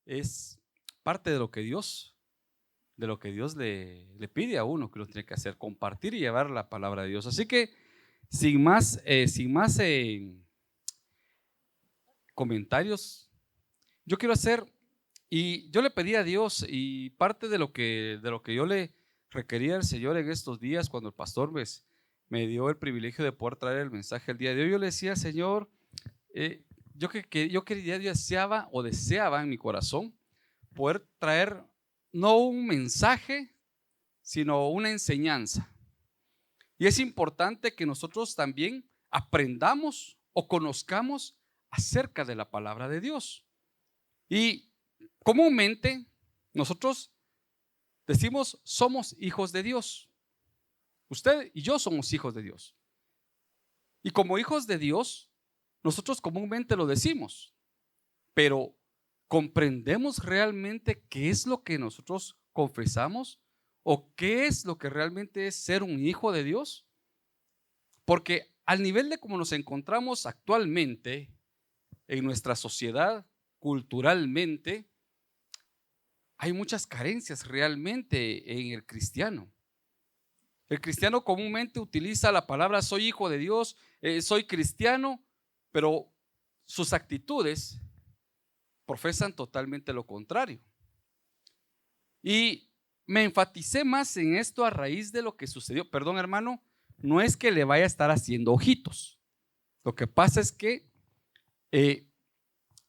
es parte de lo que Dios le pide a uno que lo tiene que hacer, compartir y llevar la palabra de Dios. Así que sin más comentarios, yo quiero hacer, y yo le pedí a Dios, y parte de lo que yo le requería al Señor en estos días, cuando el pastor me dio el privilegio de poder traer el mensaje el día de hoy, yo le decía: Señor, yo deseaba en mi corazón poder traer no un mensaje, sino una enseñanza. Y es importante que nosotros también aprendamos o conozcamos acerca de la palabra de Dios. Y comúnmente nosotros decimos: somos hijos de Dios. Usted y yo somos hijos de Dios. Y como hijos de Dios, nosotros comúnmente lo decimos, pero ¿comprendemos realmente qué es lo que nosotros confesamos? ¿O qué es lo que realmente es ser un hijo de Dios? Porque al nivel de cómo nos encontramos actualmente en nuestra sociedad, culturalmente, hay muchas carencias realmente en el cristiano. El cristiano comúnmente utiliza la palabra soy hijo de Dios, soy cristiano, pero sus actitudes profesan totalmente lo contrario. Y me enfaticé más en esto a raíz de lo que sucedió. Perdón, hermano, no es que le vaya a estar haciendo ojitos. Lo que pasa es que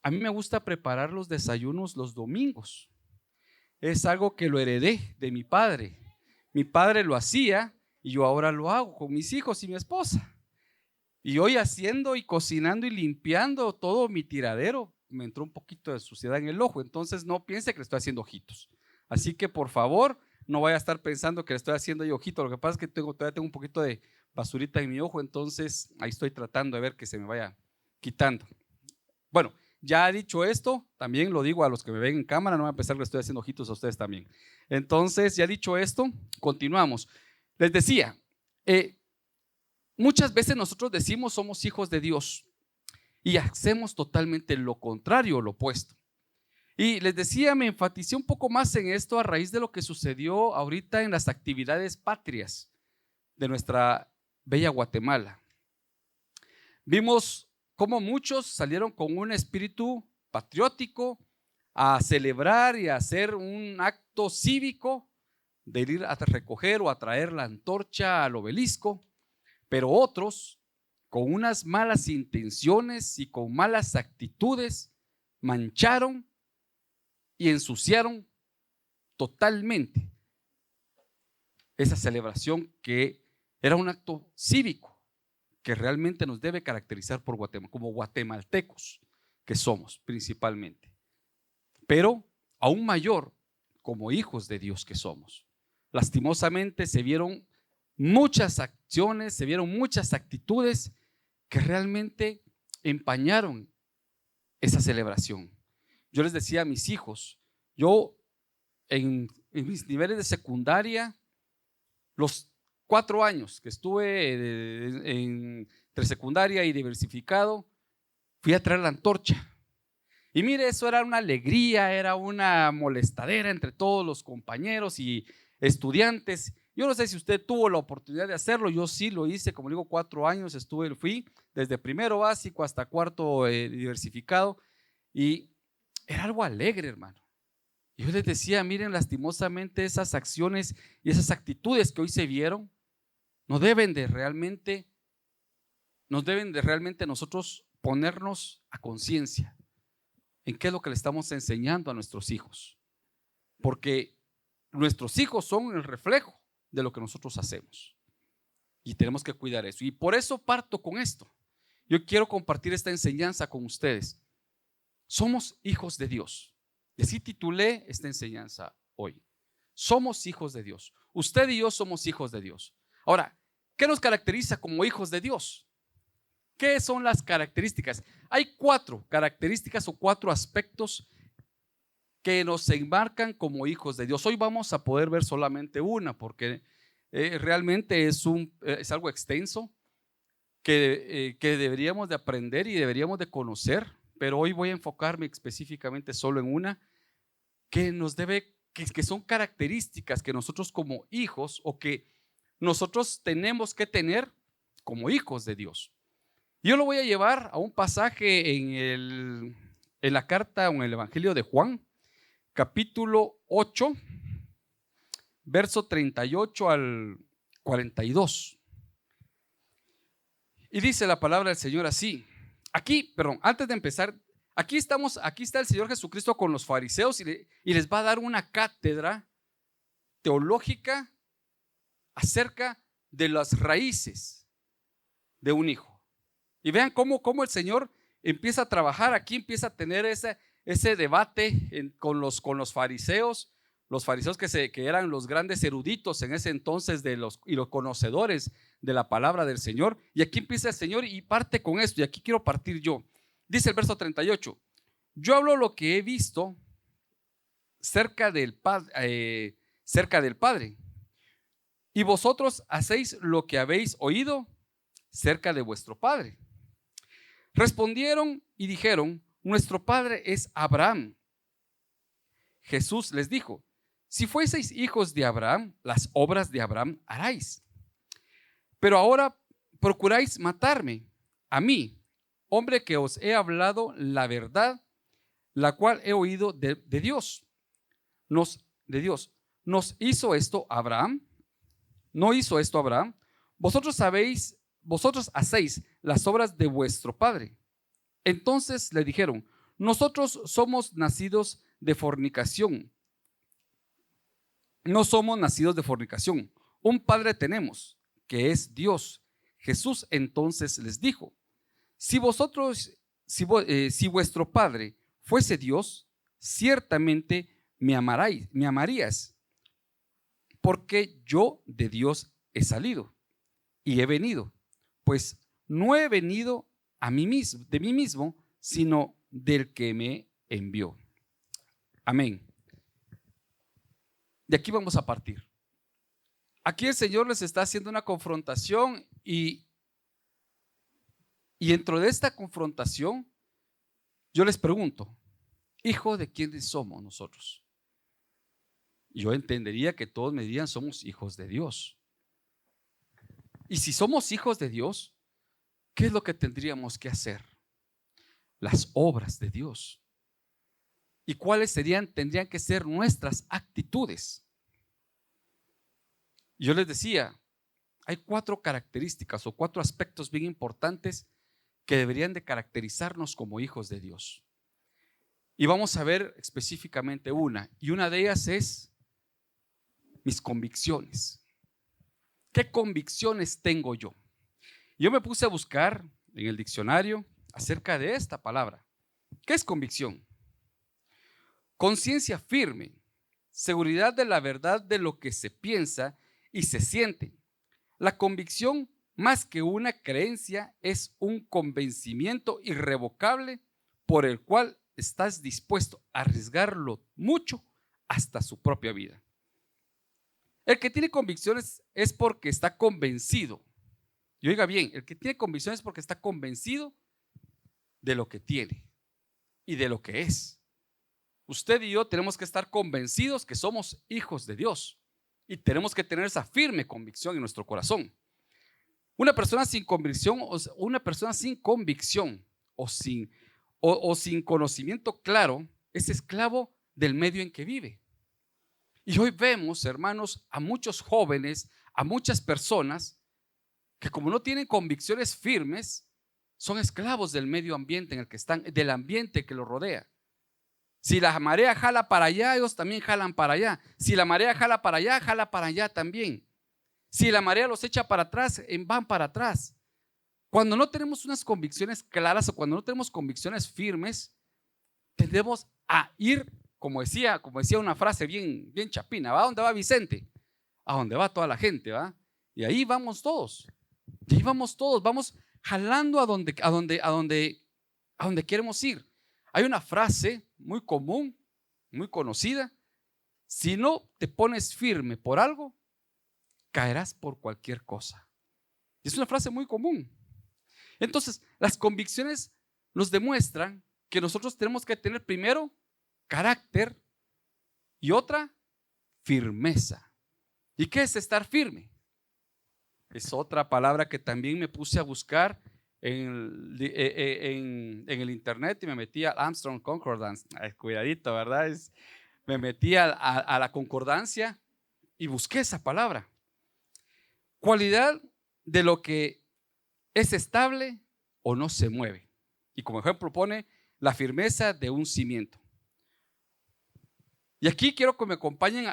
a mí me gusta preparar los desayunos los domingos. Es algo que lo heredé de mi padre. Mi padre lo hacía y yo ahora lo hago con mis hijos y mi esposa. Y hoy haciendo y cocinando y limpiando todo mi tiradero, me entró un poquito de suciedad en el ojo. Entonces no piense que le estoy haciendo ojitos. Así que por favor, no vaya a estar pensando que le estoy haciendo yo ojitos. Lo que pasa es que todavía tengo un poquito de basurita en mi ojo, entonces ahí estoy tratando de ver que se me vaya quitando. Bueno, ya dicho esto, también lo digo a los que me ven en cámara, no voy a pensar que le estoy haciendo ojitos a ustedes también. Entonces, ya dicho esto, continuamos. Les decía, muchas veces nosotros decimos somos hijos de Dios y hacemos totalmente lo contrario, lo opuesto. Y les decía, me enfaticé un poco más en esto a raíz de lo que sucedió ahorita en las actividades patrias de nuestra bella Guatemala. Vimos cómo muchos salieron con un espíritu patriótico a celebrar y a hacer un acto cívico de ir a recoger o a traer la antorcha al obelisco, pero otros con unas malas intenciones y con malas actitudes mancharon y ensuciaron totalmente esa celebración que era un acto cívico que realmente nos debe caracterizar por Guatemala, como guatemaltecos que somos principalmente, pero aún mayor como hijos de Dios que somos. Lastimosamente se vieron muchas acciones, se vieron muchas actitudes que realmente empañaron esa celebración. Yo les decía a mis hijos, yo en mis niveles de secundaria, los 4 años que estuve entre secundaria y diversificado, fui a traer la antorcha. Y mire, eso era una alegría, era una molestadera entre todos los compañeros y estudiantes. Yo no sé si usted tuvo la oportunidad de hacerlo, yo sí lo hice, como digo, 4 años fui desde primero básico hasta cuarto diversificado, y era algo alegre, hermano. Y yo les decía, miren, lastimosamente esas acciones y esas actitudes que hoy se vieron nos deben de realmente nosotros ponernos a conciencia en qué es lo que le estamos enseñando a nuestros hijos, porque nuestros hijos son el reflejo de lo que nosotros hacemos y tenemos que cuidar eso. Y por eso parto con esto. Yo quiero compartir esta enseñanza con ustedes. Somos hijos de Dios. Y así titulé esta enseñanza hoy. Somos hijos de Dios. Usted y yo somos hijos de Dios. Ahora, ¿qué nos caracteriza como hijos de Dios? ¿Qué son las características? Hay 4 características o 4 aspectos que nos enmarcan como hijos de Dios. Hoy vamos a poder ver solamente una, porque realmente es algo extenso que deberíamos de aprender y deberíamos de conocer, pero hoy voy a enfocarme específicamente solo en una, que nos debe, que son características que nosotros como hijos o que nosotros tenemos que tener como hijos de Dios. Yo lo voy a llevar a un pasaje en la carta o en el Evangelio de Juan, capítulo 8, verso 38 al 42. Y dice la palabra del Señor así. Antes de empezar, aquí está el Señor Jesucristo con los fariseos y les va a dar una cátedra teológica acerca de las raíces de un hijo. Y vean cómo el Señor empieza a trabajar aquí, empieza a tener ese debate con los fariseos. Los fariseos que eran los grandes eruditos en ese entonces y los conocedores de la palabra del Señor. Y aquí empieza el Señor y parte con esto. Y aquí quiero partir yo. Dice el verso 38. Yo hablo lo que he visto cerca del Padre. Y vosotros hacéis lo que habéis oído cerca de vuestro Padre. Respondieron y dijeron: nuestro Padre es Abraham. Jesús les dijo: si fueseis hijos de Abraham, las obras de Abraham haráis. Pero ahora procuráis matarme, a mí, hombre que os he hablado la verdad, la cual he oído de Dios. ¿Nos hizo esto Abraham? ¿No hizo esto Abraham? Vosotros hacéis las obras de vuestro padre. Entonces le dijeron: nosotros somos nacidos de fornicación. No somos nacidos de fornicación. Un padre tenemos, que es Dios. Jesús entonces les dijo: si vuestro padre fuese Dios, ciertamente me amarías, porque yo de Dios he salido y he venido, pues no he venido de mí mismo, sino del que me envió. Amén. De aquí vamos a partir. Aquí el Señor les está haciendo una confrontación y dentro de esta confrontación yo les pregunto: ¿hijo de quiénes somos nosotros? Yo entendería que todos me dirían: somos hijos de Dios. Y si somos hijos de Dios, ¿qué es lo que tendríamos que hacer? Las obras de Dios. ¿Y cuáles tendrían que ser nuestras actitudes? Yo les decía, hay 4 características o 4 aspectos bien importantes que deberían de caracterizarnos como hijos de Dios. Y vamos a ver específicamente una, y una de ellas es mis convicciones. ¿Qué convicciones tengo yo? Yo me puse a buscar en el diccionario acerca de esta palabra. ¿Qué es convicción? Conciencia firme, seguridad de la verdad de lo que se piensa y se siente. La convicción, más que una creencia, es un convencimiento irrevocable por el cual estás dispuesto a arriesgarlo mucho hasta su propia vida. El que tiene convicciones es porque está convencido. Y oiga bien, el que tiene convicciones es porque está convencido de lo que tiene y de lo que es. Usted y yo tenemos que estar convencidos que somos hijos de Dios y tenemos que tener esa firme convicción en nuestro corazón. Una persona sin convicción o sin conocimiento claro es esclavo del medio en que vive. Y hoy vemos, hermanos, a muchos jóvenes, a muchas personas que como no tienen convicciones firmes, son esclavos del medio ambiente en el que están, del ambiente que los rodea. Si la marea jala para allá, ellos también jalan para allá. Si la marea jala para allá también. Si la marea los echa para atrás, van para atrás. Cuando no tenemos unas convicciones claras o cuando no tenemos convicciones firmes, tendemos a ir, como decía una frase bien chapina, ¿va? ¿A dónde va Vicente? A donde va toda la gente, ¿va? Y ahí vamos todos. Vamos jalando a donde queremos ir. Hay una frase muy común, muy conocida: si no te pones firme por algo, caerás por cualquier cosa. Es una frase muy común. Entonces, las convicciones nos demuestran que nosotros tenemos que tener primero carácter y otra, firmeza. ¿Y qué es estar firme? Es otra palabra que también me puse a buscar en el internet y me metí a Armstrong Concordance. Ay, cuidadito, ¿verdad? Me metí a la concordancia y busqué esa palabra. Cualidad de lo que es estable o no se mueve. Y como ejemplo pone la firmeza de un cimiento. Y aquí quiero que me acompañen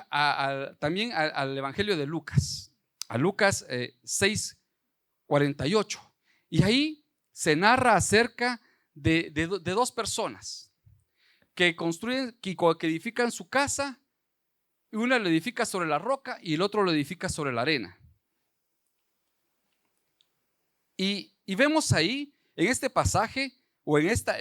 también al Evangelio de Lucas, a Lucas 6:48. Y ahí se narra acerca de dos personas que construyen, que edifican su casa, y una lo edifica sobre la roca y el otro lo edifica sobre la arena. Y vemos ahí, en este pasaje, o en esta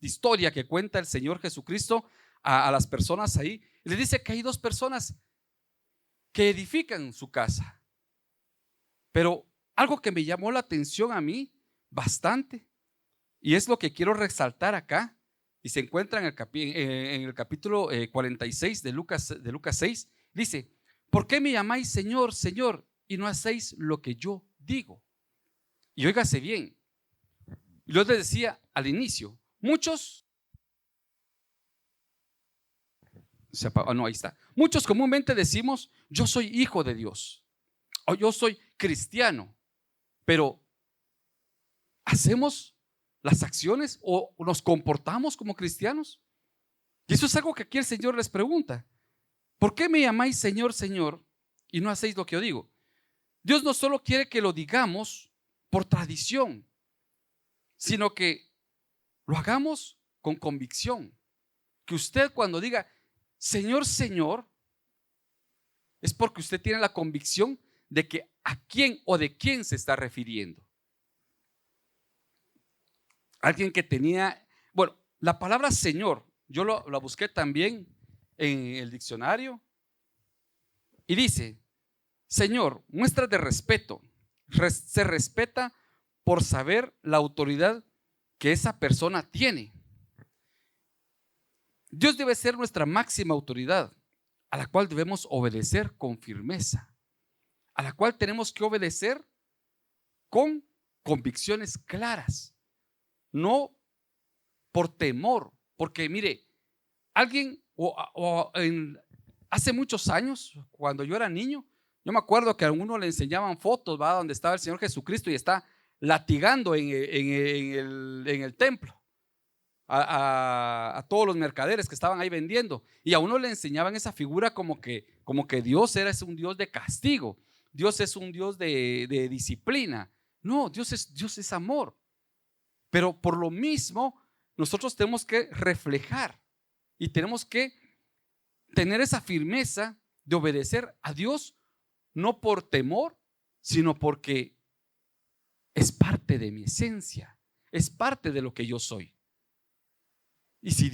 historia que cuenta el Señor Jesucristo a las personas ahí, les dice que hay dos personas que edifican su casa. Pero algo que me llamó la atención a mí bastante, y es lo que quiero resaltar acá, y se encuentra en el capítulo 46 de Lucas 6, dice: ¿por qué me llamáis Señor, Señor, y no hacéis lo que yo digo? Y óigase bien, yo les decía al inicio, muchos comúnmente decimos: yo soy hijo de Dios, o yo soy cristiano, pero ¿hacemos las acciones o nos comportamos como cristianos? Y eso es algo que aquí el Señor les pregunta: ¿por qué me llamáis Señor, Señor, y no hacéis lo que yo digo? Dios no solo quiere que lo digamos por tradición, sino que lo hagamos con convicción. Que usted, cuando diga Señor, Señor, es porque usted tiene la convicción de que a quién o de quién se está refiriendo. Alguien que tenía, bueno, la palabra Señor, yo la busqué también en el diccionario y dice: Señor, muestra de respeto. Se respeta por saber la autoridad que esa persona tiene. Dios debe ser nuestra máxima autoridad, a la cual debemos obedecer con firmeza, a la cual tenemos que obedecer con convicciones claras, no por temor. Porque mire, alguien hace muchos años, cuando yo era niño, yo me acuerdo que a uno le enseñaban fotos, ¿va?, donde estaba el Señor Jesucristo y está latigando en el templo a todos los mercaderes que estaban ahí vendiendo, y a uno le enseñaban esa figura como que Dios es un Dios de castigo, Dios es un Dios de disciplina. No, Dios es amor. Pero por lo mismo nosotros tenemos que reflejar y tenemos que tener esa firmeza de obedecer a Dios, no por temor, sino porque es parte de mi esencia, es parte de lo que yo soy. Y si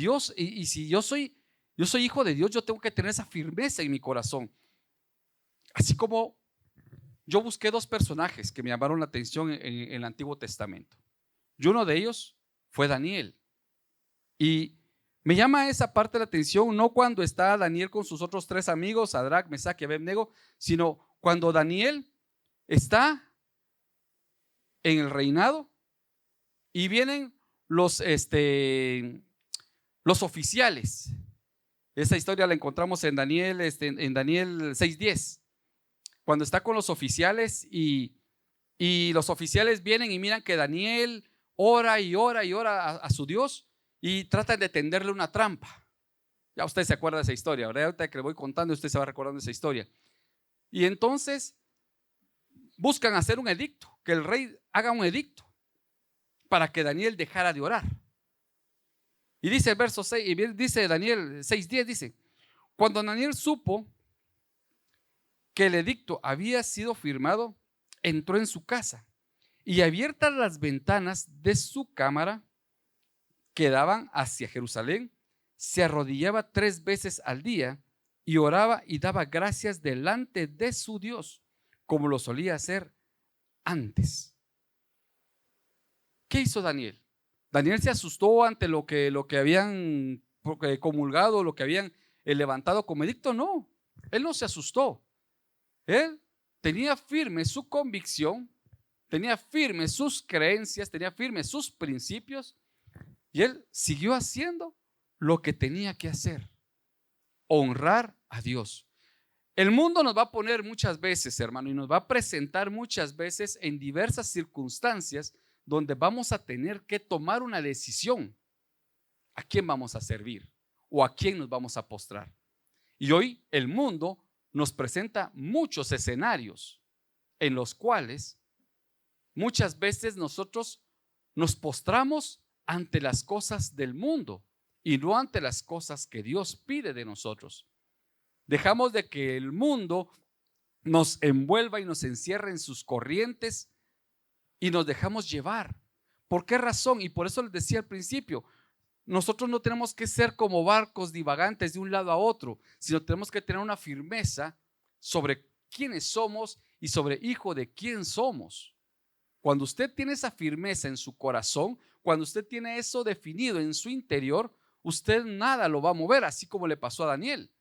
yo soy hijo de Dios, yo tengo que tener esa firmeza en mi corazón. Así como yo busqué dos personajes que me llamaron la atención en el Antiguo Testamento, y uno de ellos fue Daniel. Y me llama esa parte de la atención, no cuando está Daniel con sus otros tres amigos, Sadrac, Mesac y Abednego, sino cuando Daniel está en el reinado y vienen los oficiales. Esa historia la encontramos en Daniel 6:10, cuando está con los oficiales y los oficiales vienen y miran que Daniel ora y ora y ora a su Dios y tratan de tenderle una trampa. Ya usted se acuerda de esa historia, ¿verdad? Ahorita que le voy contando, usted se va recordando esa historia. Y entonces buscan hacer un edicto, que el rey haga un edicto para que Daniel dejara de orar. Y dice el verso 6, y dice Daniel 6:10, dice: cuando Daniel supo que el edicto había sido firmado, entró en su casa y, abiertas las ventanas de su cámara que daban hacia Jerusalén, se arrodillaba 3 veces al día y oraba y daba gracias delante de su Dios, como lo solía hacer antes. ¿Qué hizo Daniel? Daniel se asustó ante lo que habían comulgado, lo que habían levantado como edicto. No, él no se asustó. Él tenía firme su convicción, tenía firme sus creencias, tenía firme sus principios, y él siguió haciendo lo que tenía que hacer: honrar a Dios. El mundo nos va a poner muchas veces, hermano, y nos va a presentar muchas veces en diversas circunstancias donde vamos a tener que tomar una decisión: ¿a quién vamos a servir o a quién nos vamos a postrar? Y hoy el mundo nos presenta muchos escenarios en los cuales muchas veces nosotros nos postramos ante las cosas del mundo y no ante las cosas que Dios pide de nosotros. Dejamos de que el mundo nos envuelva y nos encierre en sus corrientes y nos dejamos llevar. ¿Por qué razón? Y por eso les decía al principio, nosotros no tenemos que ser como barcos divagantes de un lado a otro, sino tenemos que tener una firmeza sobre quiénes somos y sobre hijo de quién somos. Cuando usted tiene esa firmeza en su corazón, cuando usted tiene eso definido en su interior, usted nada lo va a mover, así como le pasó a Daniel.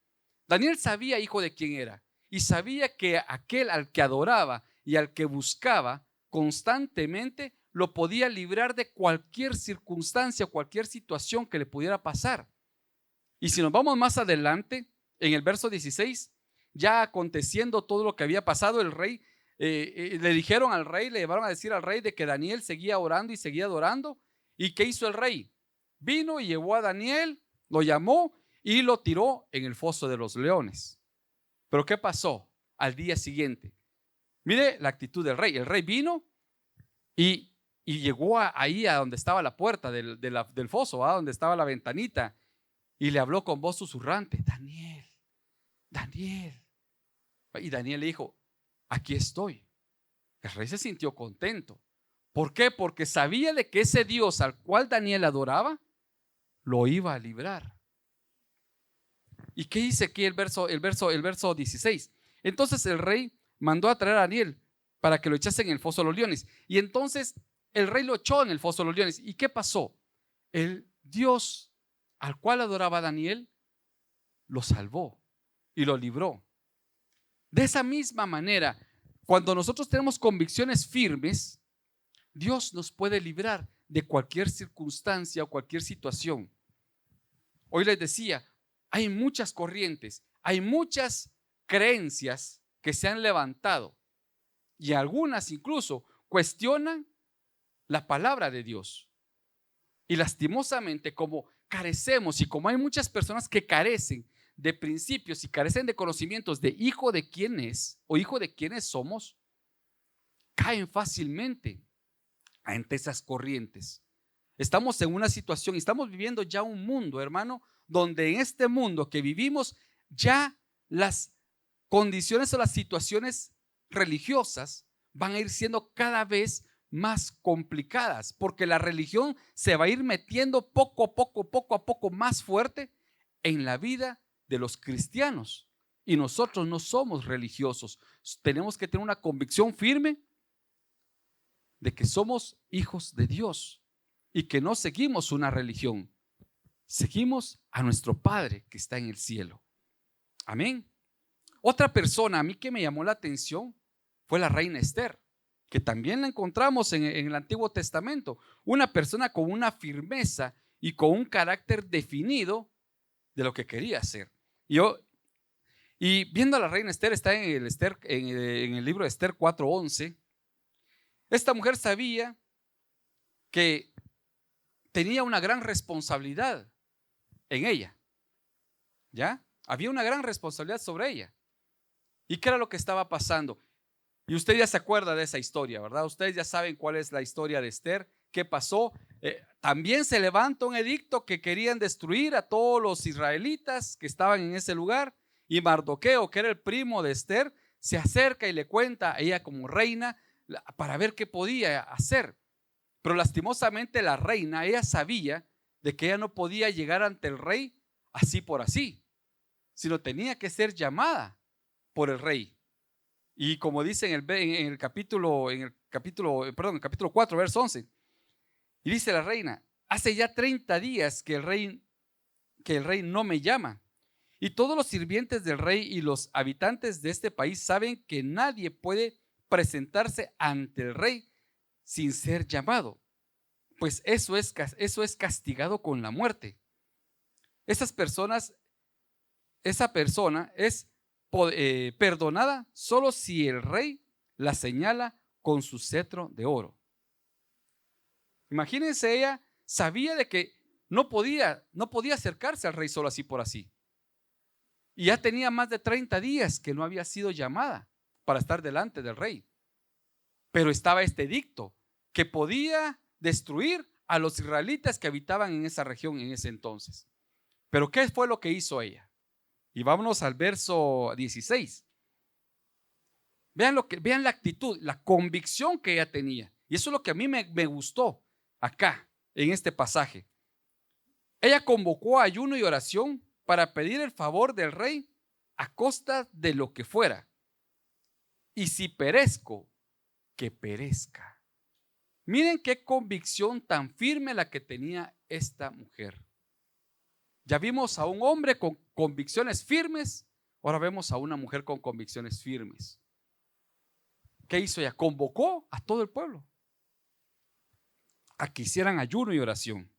Daniel sabía hijo de quién era y sabía que aquel al que adoraba y al que buscaba constantemente lo podía librar de cualquier circunstancia, cualquier situación que le pudiera pasar. Y si nos vamos más adelante, en el verso 16, ya aconteciendo todo lo que había pasado, el rey, le dijeron al rey, le llevaron a decir al rey de que Daniel seguía orando y seguía adorando. ¿Y qué hizo el rey? Vino y llevó a Daniel, lo llamó y lo tiró en el foso de los leones. Pero ¿qué pasó al día siguiente? Mire la actitud del rey. El rey vino y llegó ahí a donde estaba la puerta del foso, donde estaba la ventanita, y le habló con voz susurrante: Daniel, Daniel. Y Daniel le dijo: aquí estoy. El rey se sintió contento. ¿Por qué? Porque sabía de que ese Dios al cual Daniel adoraba lo iba a librar. ¿Y qué dice aquí el verso 16? Entonces el rey mandó a traer a Daniel para que lo echasen en el foso de los leones. Y entonces el rey lo echó en el foso de los leones. ¿Y qué pasó? El Dios al cual adoraba Daniel lo salvó y lo libró. De esa misma manera, cuando nosotros tenemos convicciones firmes, Dios nos puede librar de cualquier circunstancia o cualquier situación. Hoy les decía, hay muchas corrientes, hay muchas creencias que se han levantado y algunas incluso cuestionan la palabra de Dios. Y lastimosamente, como carecemos y como hay muchas personas que carecen de principios y carecen de conocimientos de hijo de quién es o hijo de quiénes somos, caen fácilmente ante esas corrientes. Estamos en una situación, estamos viviendo ya un mundo, hermano, donde en este mundo que vivimos ya las condiciones o las situaciones religiosas van a ir siendo cada vez más complicadas, porque la religión se va a ir metiendo poco a poco más fuerte en la vida de los cristianos. Y nosotros no somos religiosos, tenemos que tener una convicción firme de que somos hijos de Dios y que no seguimos una religión, seguimos a nuestro Padre que está en el cielo. Amén. Otra persona a mí que me llamó la atención fue la reina Esther, que también la encontramos en el Antiguo Testamento, una persona con una firmeza y con un carácter definido de lo que quería hacer. Y viendo a la reina Esther, está en el libro de Esther 4:11. Esta mujer sabía que tenía una gran responsabilidad en ella. ¿Ya? Había una gran responsabilidad sobre ella. ¿Y qué era lo que estaba pasando? Y usted ya se acuerda de esa historia, ¿verdad? Ustedes ya saben cuál es la historia de Esther, qué pasó. También se levanta un edicto que querían destruir a todos los israelitas que estaban en ese lugar, y Mardoqueo, que era el primo de Esther, se acerca y le cuenta a ella como reina para ver qué podía hacer. Pero lastimosamente la reina, ella sabía de que ella no podía llegar ante el rey así por así, sino tenía que ser llamada por el rey. Y como dice en el capítulo 4, verso 11, y dice la reina: hace ya 30 días que el rey que el rey no me llama. Y todos los sirvientes del rey y los habitantes de este país saben que nadie puede presentarse ante el rey sin ser llamado, pues eso es castigado con la muerte. Esa persona es perdonada solo si el rey la señala con su cetro de oro. Imagínense, ella sabía de que no podía acercarse al rey solo así por así. Y ya tenía más de 30 días que no había sido llamada para estar delante del rey. Pero estaba este edicto que podía destruir a los israelitas que habitaban en esa región en ese entonces. Pero ¿qué fue lo que hizo ella? Y vámonos al verso 16. Vean la actitud, la convicción que ella tenía. Y eso es lo que a mí me gustó acá, en este pasaje. Ella convocó ayuno y oración para pedir el favor del rey a costa de lo que fuera. Y si perezco, que perezca. Miren qué convicción tan firme la que tenía esta mujer. Ya vimos a un hombre con convicciones firmes, ahora vemos a una mujer con convicciones firmes. ¿Qué hizo ella? Convocó a todo el pueblo a que hicieran ayuno y oración.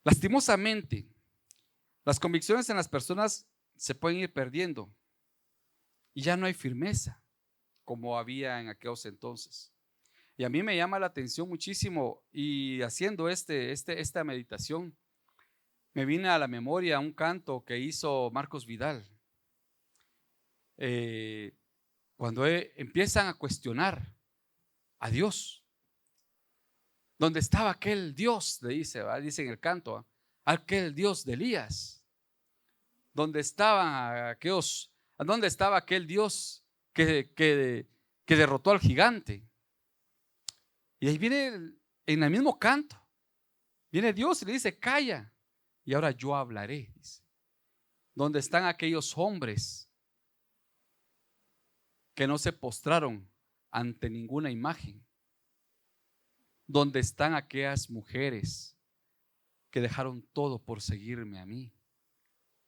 Lastimosamente, las convicciones en las personas se pueden ir perdiendo y ya no hay firmeza como había en aquellos entonces. Y a mí me llama la atención muchísimo, y haciendo esta meditación me vine a la memoria un canto que hizo Marcos Vidal. Cuando empiezan a cuestionar a Dios, ¿dónde estaba aquel Dios? Le dice en el canto, aquel Dios de Elías. ¿Dónde estaba aquel Dios que derrotó al gigante? Y ahí viene en el mismo canto, viene Dios y le dice, calla, y ahora yo hablaré, dice. ¿Dónde están aquellos hombres que no se postraron ante ninguna imagen? ¿Dónde están aquellas mujeres que dejaron todo por seguirme a mí?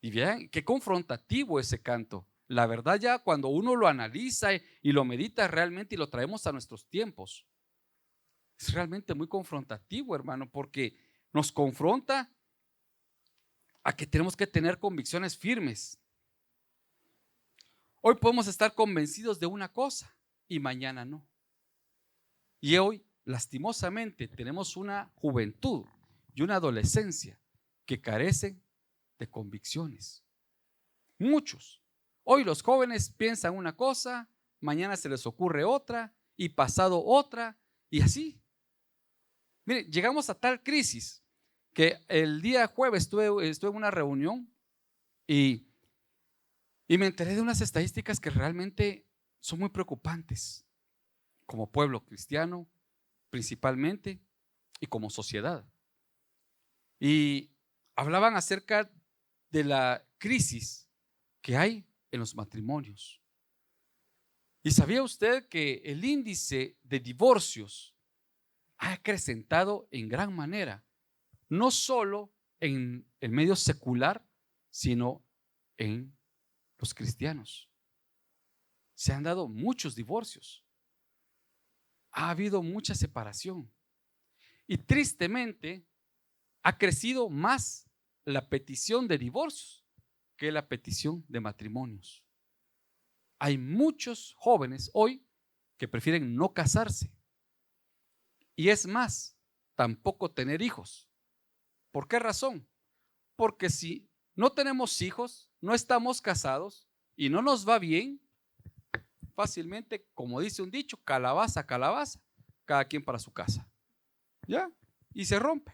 Y vean qué confrontativo ese canto. La verdad, ya cuando uno lo analiza y lo medita realmente y lo traemos a nuestros tiempos, es realmente muy confrontativo, hermano, porque nos confronta a que tenemos que tener convicciones firmes. Hoy podemos estar convencidos de una cosa y mañana no. Y hoy, lastimosamente, tenemos una juventud y una adolescencia que carecen de convicciones. Muchos. Hoy los jóvenes piensan una cosa, mañana se les ocurre otra y pasado otra y así. Mire, llegamos a tal crisis que el día jueves estuve en una reunión y me enteré de unas estadísticas que realmente son muy preocupantes como pueblo cristiano principalmente y como sociedad. Y hablaban acerca de la crisis que hay en los matrimonios. ¿Y sabía usted que el índice de divorcios ha acrecentado en gran manera, no solo en el medio secular, sino en los cristianos? Se han dado muchos divorcios, ha habido mucha separación y tristemente ha crecido más la petición de divorcios que la petición de matrimonios. Hay muchos jóvenes hoy que prefieren no casarse y es más, tampoco tener hijos. ¿Por qué razón? Porque si no tenemos hijos, no estamos casados y no nos va bien, fácilmente, como dice un dicho, calabaza, calabaza, cada quien para su casa. ¿Ya? Y se rompe.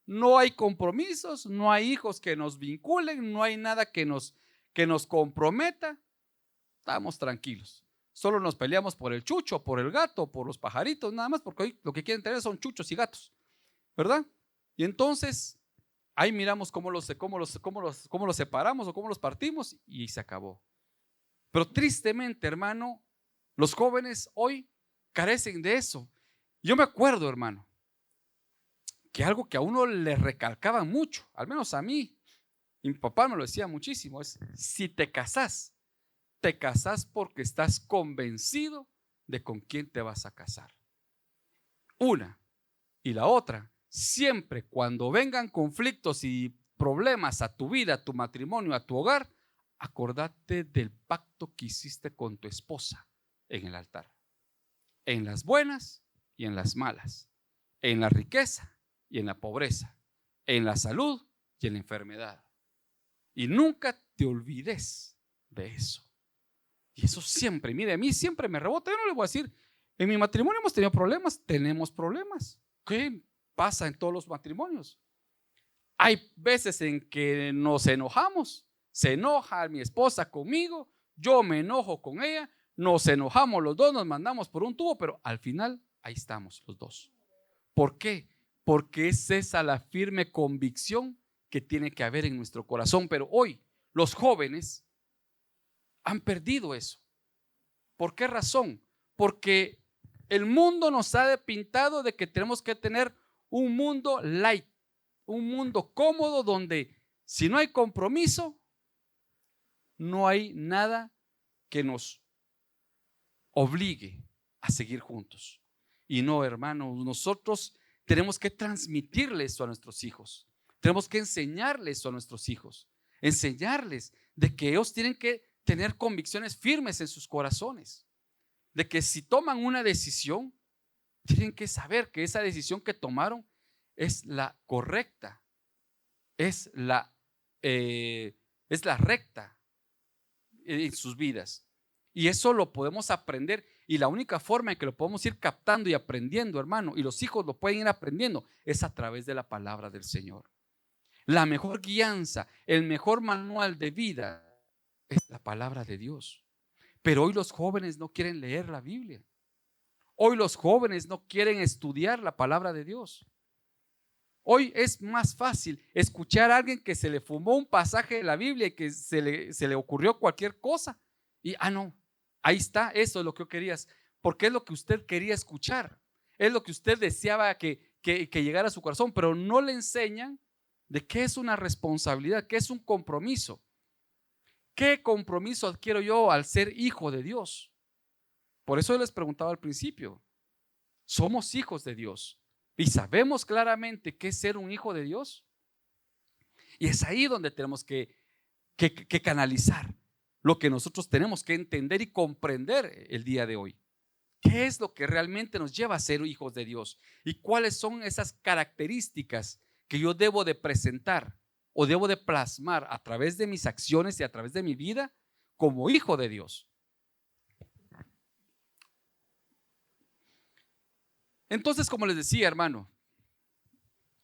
No hay compromisos, no hay hijos que nos vinculen, no hay nada que nos comprometa. Estamos tranquilos. Solo nos peleamos por el chucho, por el gato, por los pajaritos, nada más, porque hoy lo que quieren tener son chuchos y gatos, ¿verdad? Y entonces ahí miramos cómo los separamos o cómo los partimos y se acabó. Pero tristemente, hermano, los jóvenes hoy carecen de eso. Yo me acuerdo, hermano, que algo que a uno le recalcaba mucho, al menos a mí, y mi papá me lo decía muchísimo, es: si te casás porque estás convencido de con quién te vas a casar. Una. Y la otra, siempre cuando vengan conflictos y problemas a tu vida, a tu matrimonio, a tu hogar, acordate del pacto que hiciste con tu esposa en el altar, en las buenas y en las malas, en la riqueza y en la pobreza, en la salud y en la enfermedad. Y nunca te olvides de eso. Y eso siempre, mire, a mí siempre me rebota. Yo no le voy a decir, en mi matrimonio hemos tenido problemas, tenemos problemas. ¿Qué pasa en todos los matrimonios? Hay veces en que nos enojamos, se enoja mi esposa conmigo, yo me enojo con ella, nos enojamos los dos, nos mandamos por un tubo, pero al final ahí estamos los dos. ¿Por qué? Porque es esa la firme convicción que tiene que haber en nuestro corazón. Pero hoy los jóvenes han perdido eso. ¿Por qué razón? Porque el mundo nos ha pintado de que tenemos que tener un mundo light, un mundo cómodo, donde si no hay compromiso, no hay nada que nos obligue a seguir juntos. Y no, hermanos, nosotros tenemos que transmitirle eso a nuestros hijos. Tenemos que enseñarles eso a nuestros hijos. Enseñarles de que ellos tienen que tener convicciones firmes en sus corazones. De que si toman una decisión, tienen que saber que esa decisión que tomaron es la correcta, es la recta en sus vidas. Y eso lo podemos aprender, y la única forma en que lo podemos ir captando y aprendiendo, hermano, y los hijos lo pueden ir aprendiendo, es a través de la palabra del Señor. La mejor guianza, el mejor manual de vida es la palabra de Dios. Pero hoy los jóvenes no quieren leer la Biblia. Hoy los jóvenes no quieren estudiar la palabra de Dios. Hoy es más fácil escuchar a alguien que se le fumó un pasaje de la Biblia y que se le ocurrió cualquier cosa. Y, no, ahí está, eso es lo que yo quería, porque es lo que usted quería escuchar. Es lo que usted deseaba que llegara a su corazón, pero no le enseñan de qué es una responsabilidad, qué es un compromiso. ¿Qué compromiso adquiero yo al ser hijo de Dios? Por eso yo les preguntaba al principio, ¿somos hijos de Dios? ¿Y sabemos claramente qué es ser un hijo de Dios? Y es ahí donde tenemos que canalizar lo que nosotros tenemos que entender y comprender el día de hoy. ¿Qué es lo que realmente nos lleva a ser hijos de Dios? ¿Y cuáles son esas características que yo debo de presentar o debo de plasmar a través de mis acciones y a través de mi vida como hijo de Dios? Entonces, como les decía, hermano,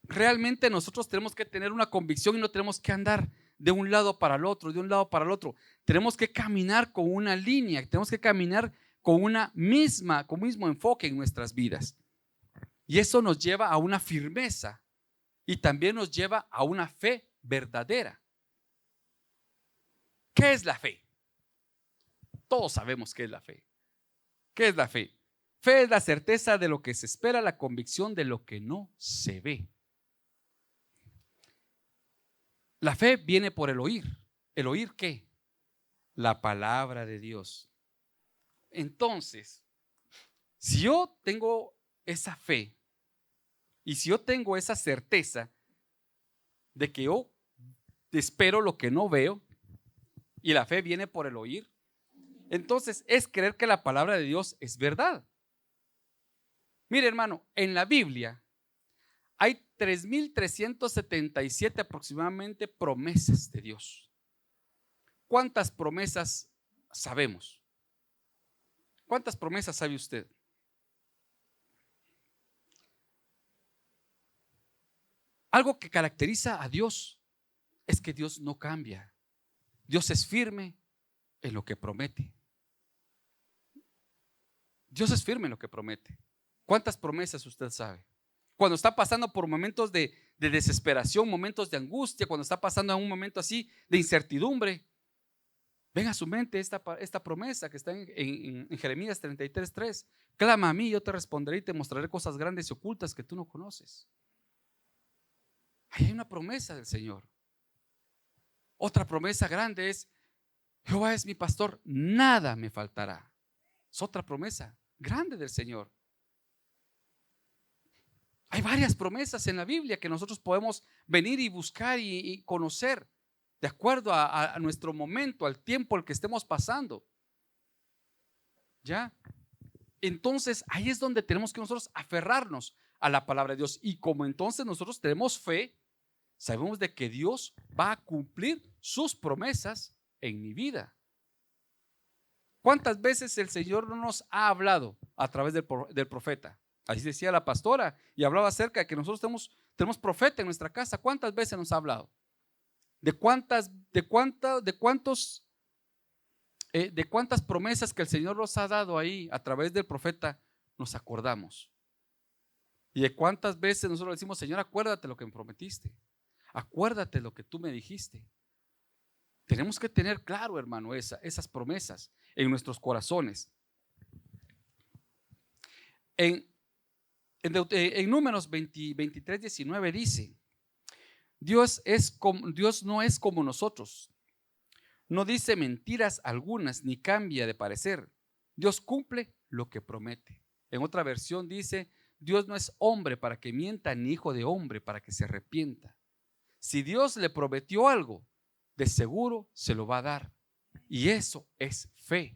realmente nosotros tenemos que tener una convicción y no tenemos que andar de un lado para el otro, de un lado para el otro. Tenemos que caminar con una línea, tenemos que caminar con un mismo enfoque en nuestras vidas. Y eso nos lleva a una firmeza y también nos lleva a una fe verdadera. ¿Qué es la fe? Todos sabemos qué es la fe. ¿Qué es la fe? Fe es la certeza de lo que se espera, la convicción de lo que no se ve. La fe viene por el oír. ¿El oír qué? La palabra de Dios. Entonces, si yo tengo esa fe y si yo tengo esa certeza de que yo espero lo que no veo y la fe viene por el oír, entonces es creer que la palabra de Dios es verdad. Mire, hermano, en la Biblia hay 3,377 aproximadamente promesas de Dios. ¿Cuántas promesas sabemos? ¿Cuántas promesas sabe usted? Algo que caracteriza a Dios es que Dios no cambia. Dios es firme en lo que promete. Dios es firme en lo que promete. ¿Cuántas promesas usted sabe? Cuando está pasando por momentos de desesperación, momentos de angustia, cuando está pasando en un momento así de incertidumbre, ven a su mente esta promesa que está en Jeremías 33:3. Clama a mí, yo te responderé y te mostraré cosas grandes y ocultas que tú no conoces. Ahí hay una promesa del Señor. Otra promesa grande es: Jehová es mi pastor, nada me faltará. Es otra promesa grande del Señor. Hay varias promesas en la Biblia que nosotros podemos venir y buscar y conocer de acuerdo a nuestro momento, al tiempo al que estemos pasando. ¿Ya? Entonces ahí es donde tenemos que nosotros aferrarnos a la palabra de Dios. Y como entonces nosotros tenemos fe, sabemos de que Dios va a cumplir sus promesas en mi vida. ¿Cuántas veces el Señor no nos ha hablado a través del profeta? Así decía la pastora y hablaba acerca de que nosotros tenemos profeta en nuestra casa. ¿Cuántas veces nos ha hablado? ¿De cuántas promesas que el Señor nos ha dado ahí a través del profeta nos acordamos? ¿Y de cuántas veces nosotros le decimos: Señor, acuérdate lo que me prometiste, acuérdate lo que tú me dijiste? Tenemos que tener claro, hermano, esas promesas en nuestros corazones. En Números 23, 19 dice: Dios no es como nosotros, no dice mentiras algunas ni cambia de parecer. Dios cumple lo que promete. En otra versión dice: Dios no es hombre para que mienta, ni hijo de hombre para que se arrepienta. Si Dios le prometió algo, de seguro se lo va a dar. Y eso es fe.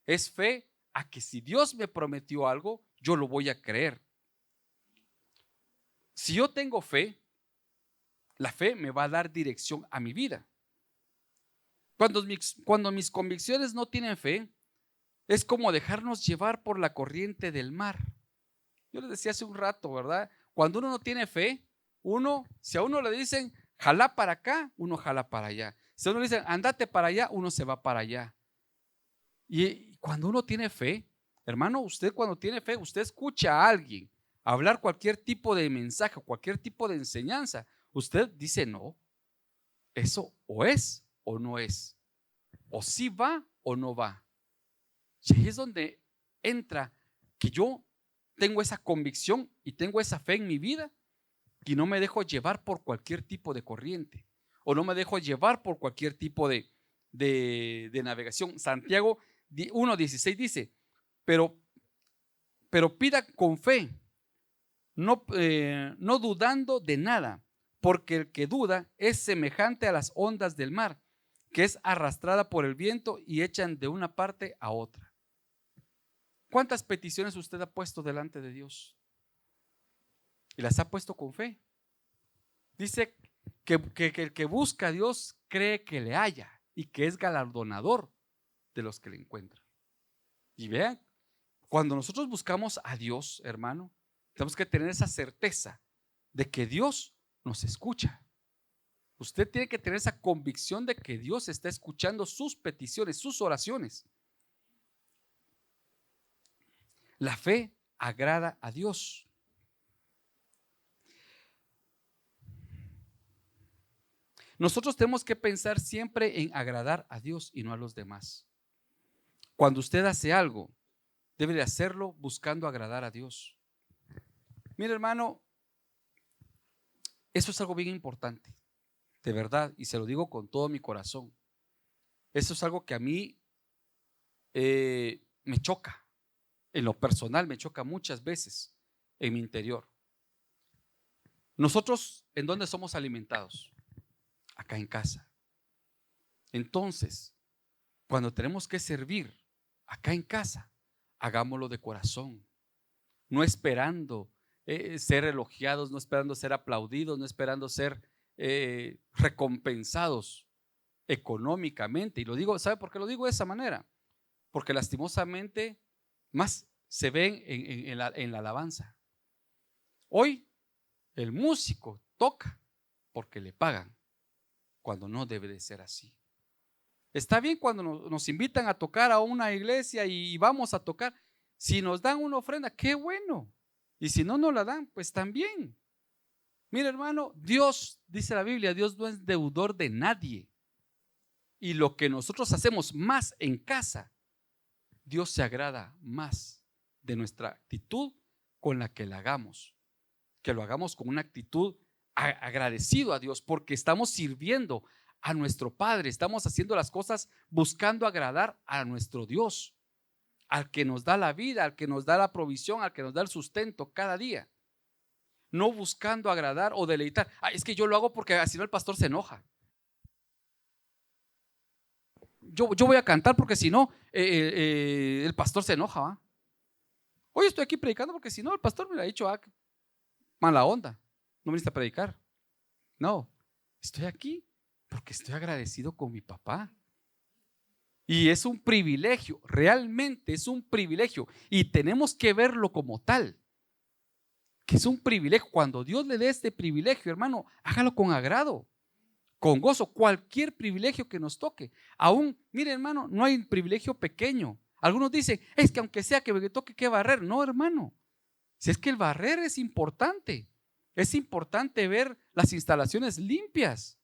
Es fe a que si Dios me prometió algo, yo lo voy a creer. Si yo tengo fe, la fe me va a dar dirección a mi vida. Cuando mis convicciones no tienen fe, es como dejarnos llevar por la corriente del mar. Yo les decía hace un rato, ¿verdad? Cuando uno no tiene fe, si a uno le dicen jala para acá, uno jala para allá. Si a uno le dicen andate para allá, uno se va para allá. Y cuando uno tiene fe, hermano, usted cuando tiene fe, usted escucha a alguien hablar cualquier tipo de mensaje, cualquier tipo de enseñanza, usted dice: no, eso o es o no es, o sí va o no va. Y ahí es donde entra que yo tengo esa convicción y tengo esa fe en mi vida y no me dejo llevar por cualquier tipo de corriente o no me dejo llevar por cualquier tipo de navegación. Santiago 1:16 dice: pero pida con fe, no dudando de nada, porque el que duda es semejante a las ondas del mar, que es arrastrada por el viento y echan de una parte a otra. ¿Cuántas peticiones usted ha puesto delante de Dios? Y las ha puesto con fe. Dice que el que busca a Dios cree que le halla y que es galardonador de los que le encuentran. Y vean, cuando nosotros buscamos a Dios, hermano, tenemos que tener esa certeza de que Dios nos escucha. Usted tiene que tener esa convicción de que Dios está escuchando sus peticiones, sus oraciones. La fe agrada a Dios. Nosotros tenemos que pensar siempre en agradar a Dios y no a los demás. Cuando usted hace algo, debe de hacerlo buscando agradar a Dios. Mire, hermano, eso es algo bien importante, de verdad, y se lo digo con todo mi corazón. Eso es algo que a mí me choca, en lo personal me choca muchas veces en mi interior. Nosotros, ¿en dónde somos alimentados? Acá en casa. Entonces, cuando tenemos que servir acá en casa, hagámoslo de corazón, no esperando ser elogiados, no esperando ser aplaudidos, no esperando ser recompensados económicamente. Y lo digo, ¿sabe por qué lo digo de esa manera? Porque lastimosamente más se ven en la alabanza. Hoy el músico toca porque le pagan, cuando no debe de ser así. Está bien cuando nos invitan a tocar a una iglesia y vamos a tocar. Si nos dan una ofrenda, qué bueno. Y si no nos la dan, pues también. Mira, hermano, Dios, dice la Biblia, Dios no es deudor de nadie. Y lo que nosotros hacemos más en casa, Dios se agrada más de nuestra actitud con la que la hagamos. Que lo hagamos con una actitud agradecido a Dios porque estamos sirviendo a nuestro Padre, estamos haciendo las cosas buscando agradar a nuestro Dios, al que nos da la vida, al que nos da la provisión, al que nos da el sustento cada día. No buscando agradar o deleitar. Es que yo lo hago porque si no el pastor se enoja. Yo voy a cantar porque si no el pastor se enoja, ¿va? Hoy estoy aquí predicando porque si no el pastor me ha dicho, mala onda, no viniste a predicar. No, estoy aquí porque estoy agradecido con mi papá. Y es un privilegio, realmente es un privilegio. Y tenemos que verlo como tal, que es un privilegio. Cuando Dios le dé este privilegio, hermano, hágalo con agrado, con gozo, cualquier privilegio que nos toque. Aún, mire hermano, no hay privilegio pequeño. Algunos dicen, es que aunque sea que me toque que barrer. No, hermano, si es que el barrer es importante ver las instalaciones limpias.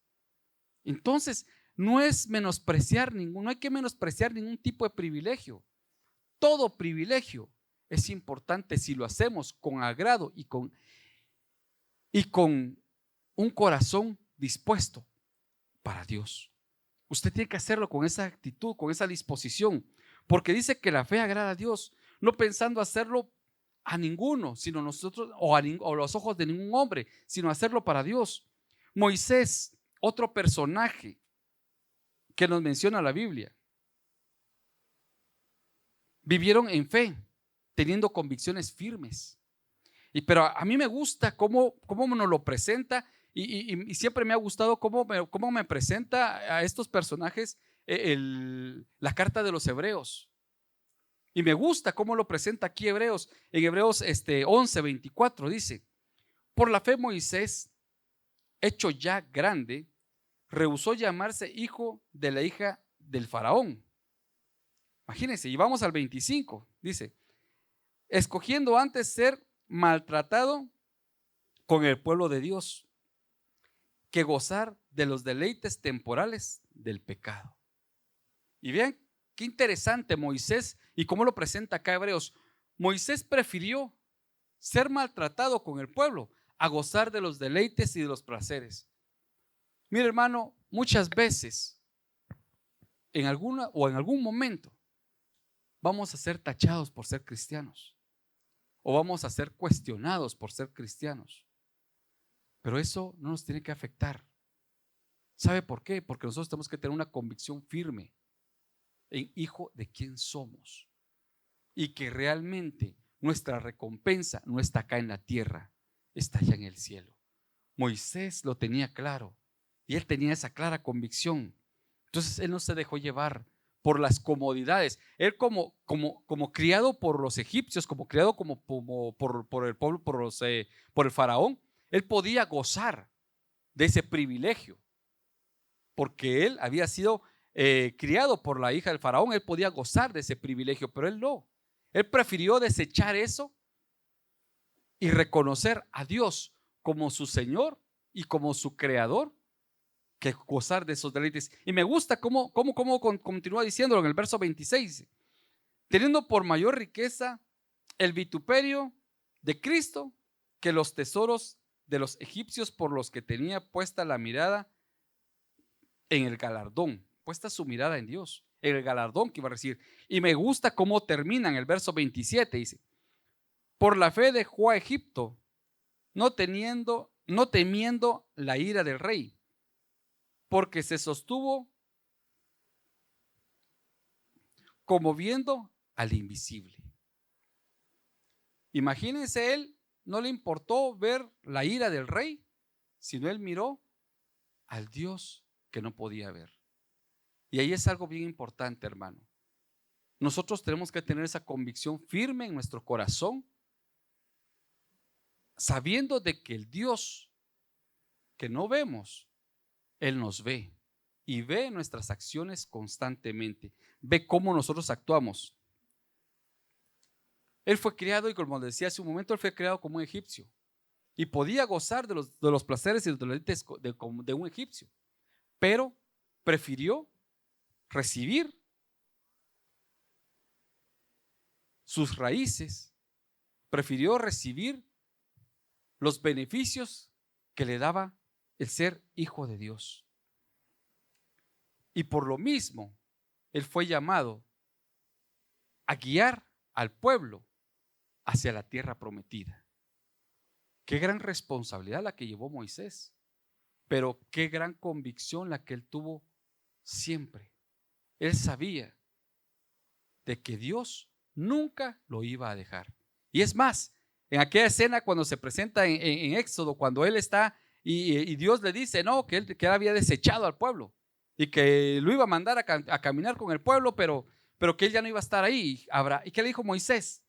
Entonces, no es menospreciar no hay que menospreciar ningún tipo de privilegio. Todo privilegio es importante si lo hacemos con agrado y con un corazón dispuesto para Dios. Usted tiene que hacerlo con esa actitud, con esa disposición, porque dice que la fe agrada a Dios, no pensando hacerlo a ninguno, sino nosotros, o los ojos de ningún hombre, sino hacerlo para Dios. Moisés, otro personaje que nos menciona la Biblia, vivieron en fe, teniendo convicciones firmes. Pero a mí me gusta cómo nos lo presenta y siempre me ha gustado cómo me presenta a estos personajes la carta de los Hebreos. Y me gusta cómo lo presenta aquí Hebreos. En Hebreos 11:24 dice: por la fe Moisés, hecho ya grande, rehusó llamarse hijo de la hija del faraón. Imagínense, y vamos al 25, dice: escogiendo antes ser maltratado con el pueblo de Dios que gozar de los deleites temporales del pecado. Y vean qué interesante Moisés y cómo lo presenta acá Hebreos. Moisés prefirió ser maltratado con el pueblo a gozar de los deleites y de los placeres. Mira hermano, muchas veces en algún momento vamos a ser tachados por ser cristianos o vamos a ser cuestionados por ser cristianos, pero eso no nos tiene que afectar. ¿Sabe por qué? Porque nosotros tenemos que tener una convicción firme en hijo de quién somos y que realmente nuestra recompensa no está acá en la tierra, está allá en el cielo. Moisés lo tenía claro y él tenía esa clara convicción. Entonces él no se dejó llevar por las comodidades. Él como criado por los egipcios, como criado por el pueblo, por el faraón, él podía gozar de ese privilegio porque él había sido criado por la hija del faraón. Él podía gozar de ese privilegio, pero él no. Él prefirió desechar eso y reconocer a Dios como su Señor y como su creador, que gozar de esos deleites. Y me gusta cómo continúa diciéndolo en el verso 26: teniendo por mayor riqueza el vituperio de Cristo que los tesoros de los egipcios, por los que tenía puesta la mirada en el galardón, puesta su mirada en Dios, en el galardón que iba a recibir. Y me gusta cómo termina en el verso 27, dice: por la fe dejó a Egipto, no temiendo la ira del rey, porque se sostuvo como viendo al invisible. Imagínense, él no le importó ver la ira del rey, sino él miró al Dios que no podía ver. Y ahí es algo bien importante, hermano. Nosotros tenemos que tener esa convicción firme en nuestro corazón, sabiendo de que el Dios que no vemos, Él nos ve y ve nuestras acciones constantemente, ve cómo nosotros actuamos. Él fue criado, y como decía hace un momento, él fue criado como un egipcio y podía gozar de los placeres y los deleites de un egipcio, pero prefirió recibir sus raíces, prefirió recibir los beneficios que le daba el ser hijo de Dios. Y por lo mismo, él fue llamado a guiar al pueblo hacia la tierra prometida. Qué gran responsabilidad la que llevó Moisés, pero qué gran convicción la que él tuvo siempre. Él sabía de que Dios nunca lo iba a dejar. Y es más, en aquella escena cuando se presenta en Éxodo, cuando él está y Dios le dice que él había desechado al pueblo y que lo iba a mandar a caminar con el pueblo, pero que él ya no iba a estar ahí. ¿Y qué le dijo Moisés?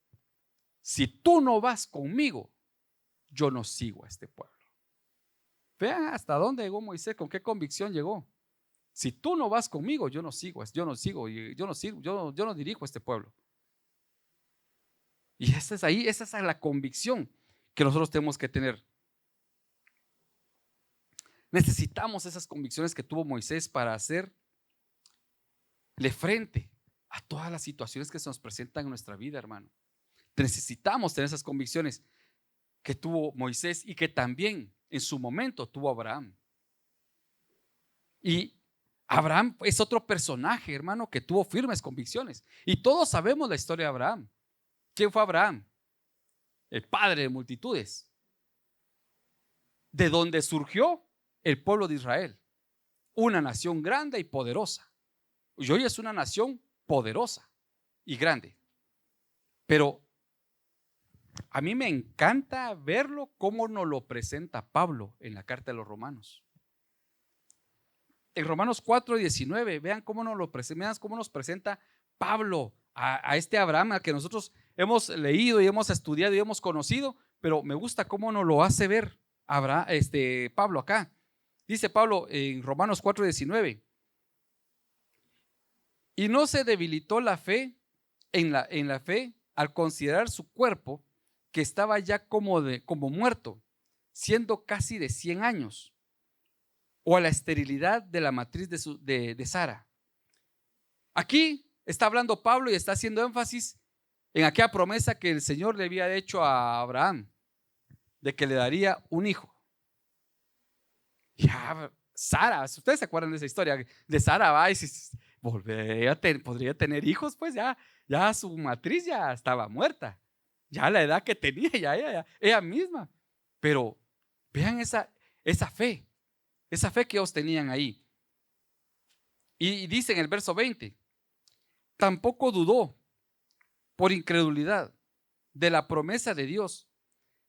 Si tú no vas conmigo, yo no sigo a este pueblo. Vean hasta dónde llegó Moisés, con qué convicción llegó. Si tú no vas conmigo, yo no dirijo a este pueblo. Y esa es la convicción que nosotros tenemos que tener. Necesitamos esas convicciones que tuvo Moisés para hacerle frente a todas las situaciones que se nos presentan en nuestra vida, hermano. Necesitamos tener esas convicciones que tuvo Moisés y que también en su momento tuvo Abraham. Y Abraham es otro personaje, hermano, que tuvo firmes convicciones. Y todos sabemos la historia de Abraham. ¿Quién fue Abraham? El padre de multitudes. De donde surgió el pueblo de Israel. Una nación grande y poderosa. Y hoy es una nación poderosa y grande. Pero a mí me encanta verlo cómo nos lo presenta Pablo en la carta de los Romanos. En Romanos 4:19, vean cómo nos presenta Pablo a este Abraham, al que nosotros hemos leído y hemos estudiado y hemos conocido, pero me gusta cómo nos lo hace ver Pablo acá. Dice Pablo en Romanos 4:19, y no se debilitó la fe en la fe al considerar su cuerpo, que estaba ya como muerto, siendo casi de 100 años, o a la esterilidad de la matriz de Sara. Aquí está hablando Pablo y está haciendo énfasis en aquella promesa que el Señor le había hecho a Abraham, de que le daría un hijo. Ya, Sara, ustedes se acuerdan de esa historia de Sara, va y podría tener hijos, pues ya su matriz ya estaba muerta, ya la edad que tenía, ya ella misma. Pero vean esa fe que ellos tenían ahí. Y dice en el verso 20, tampoco dudó por incredulidad de la promesa de Dios,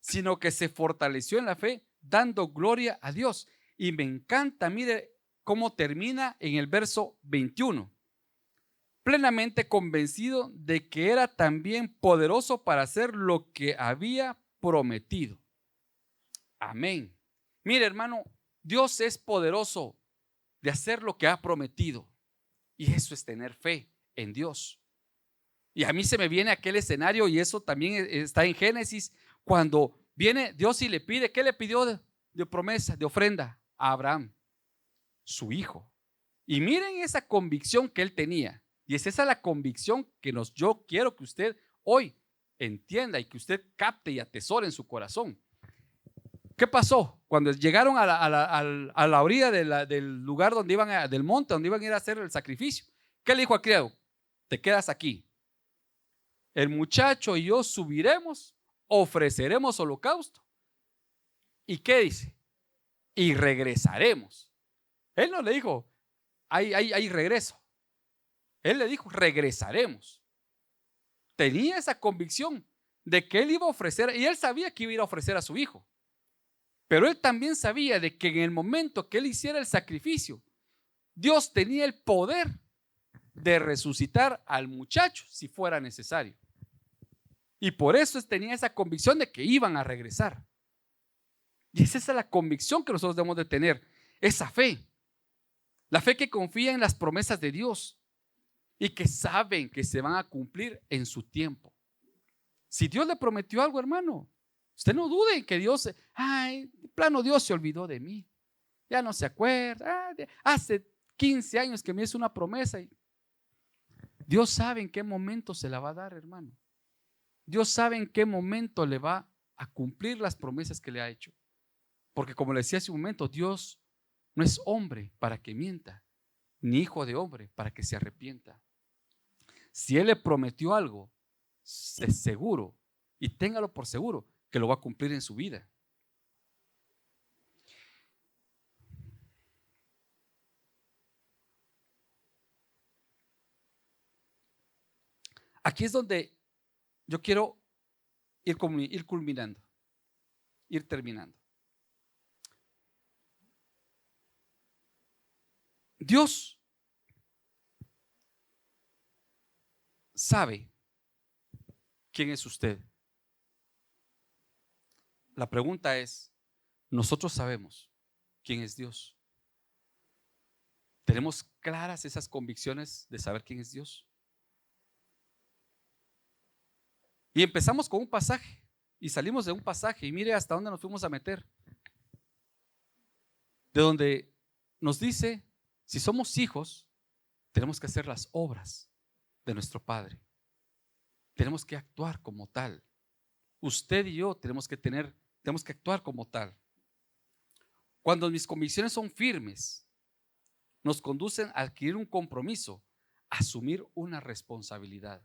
sino que se fortaleció en la fe, dando gloria a Dios. Y me encanta, mire cómo termina en el verso 21. Plenamente convencido de que era también poderoso para hacer lo que había prometido. Amén. Mire, hermano, Dios es poderoso de hacer lo que ha prometido. Y eso es tener fe en Dios. Y a mí se me viene aquel escenario, y eso también está en Génesis, cuando viene Dios y le pide, ¿qué le pidió de promesa, de ofrenda a Abraham? Su hijo. Y miren esa convicción que él tenía. Y es esa la convicción que yo quiero que usted hoy entienda y que usted capte y atesore en su corazón. ¿Qué pasó? Cuando llegaron a la orilla del lugar donde del monte donde iban a ir a hacer el sacrificio, ¿qué le dijo al criado? Te quedas aquí. El muchacho y yo subiremos, ofreceremos holocausto. ¿Y qué dice? Y regresaremos. Él no le dijo, hay regreso. Él le dijo, regresaremos. Tenía esa convicción de que él iba a ofrecer, y él sabía que iba a ir a ofrecer a su hijo. Pero él también sabía de que en el momento que él hiciera el sacrificio, Dios tenía el poder de resucitar al muchacho si fuera necesario. Y por eso tenía esa convicción de que iban a regresar. Y esa es la convicción que nosotros debemos de tener, esa fe. La fe que confía en las promesas de Dios y que saben que se van a cumplir en su tiempo. Si Dios le prometió algo, hermano, usted no dude que Dios, de plano Dios se olvidó de mí. Ya no se acuerda. Hace 15 años que me hizo una promesa. Dios sabe en qué momento se la va a dar, hermano. Dios sabe en qué momento le va a cumplir las promesas que le ha hecho. Porque como le decía hace un momento, Dios no es hombre para que mienta, ni hijo de hombre para que se arrepienta. Si Él le prometió algo, es seguro, y téngalo por seguro, que lo va a cumplir en su vida. Aquí es donde yo quiero ir culminando, ir terminando. Dios sabe quién es usted. La pregunta es, ¿nosotros sabemos quién es Dios? ¿Tenemos claras esas convicciones de saber quién es Dios? Y empezamos con un pasaje y salimos de un pasaje y mire hasta dónde nos fuimos a meter. De donde nos dice, si somos hijos, tenemos que hacer las obras de nuestro Padre. Tenemos que actuar como tal. Usted y yo tenemos que actuar como tal. Cuando mis convicciones son firmes, nos conducen a adquirir un compromiso, a asumir una responsabilidad.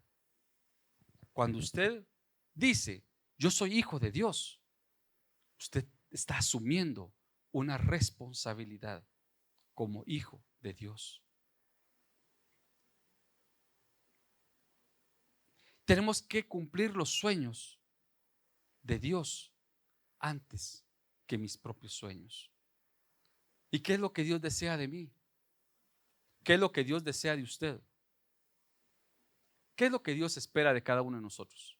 Cuando usted dice, yo soy hijo de Dios, usted está asumiendo una responsabilidad como hijo de Dios. Tenemos que cumplir los sueños de Dios antes que mis propios sueños. ¿Y qué es lo que Dios desea de mí? ¿Qué es lo que Dios desea de usted? ¿Qué es lo que Dios espera de cada uno de nosotros?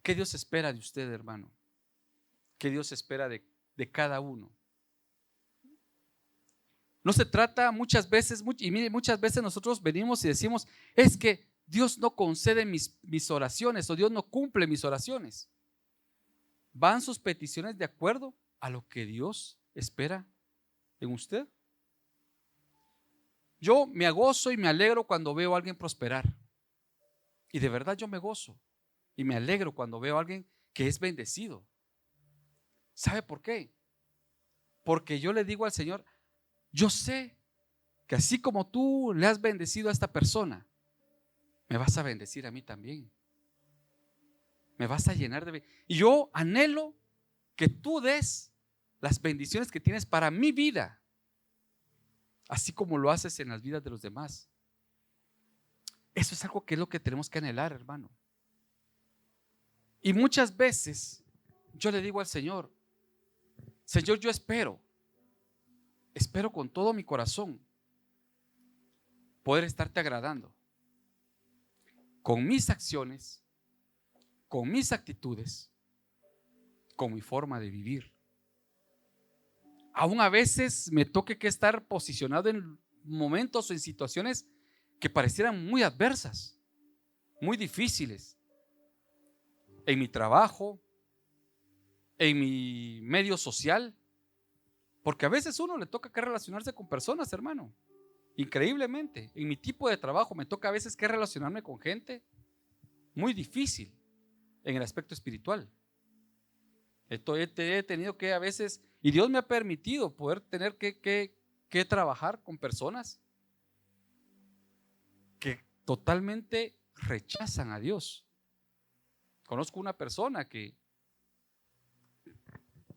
¿Qué Dios espera de usted, hermano? ¿Qué Dios espera de cada uno? No se trata muchas veces, y mire, muchas veces nosotros venimos y decimos, es que Dios no concede mis oraciones o Dios no cumple mis oraciones. ¿Van sus peticiones de acuerdo a lo que Dios espera en usted? Yo me gozo y me alegro cuando veo a alguien prosperar. Y de verdad yo me gozo y me alegro cuando veo a alguien que es bendecido. ¿Sabe por qué? Porque yo le digo al Señor, yo sé que así como tú le has bendecido a esta persona, me vas a bendecir a mí también. Me vas a llenar de... Y yo anhelo que tú des las bendiciones que tienes para mi vida, así como lo haces en las vidas de los demás. Eso es algo que es lo que tenemos que anhelar, hermano. Y muchas veces yo le digo al Señor, Señor, yo espero con todo mi corazón poder estarte agradando con mis acciones, con mis actitudes, con mi forma de vivir. Aún a veces me toque que estar posicionado en momentos o en situaciones que parecieran muy adversas, muy difíciles, en mi trabajo, en mi medio social, porque a veces uno le toca que relacionarse con personas, hermano. Increíblemente, en mi tipo de trabajo me toca a veces que relacionarme con gente muy difícil en el aspecto espiritual. He tenido que a veces, y Dios me ha permitido poder tener que trabajar con personas que totalmente rechazan a Dios. Conozco una persona que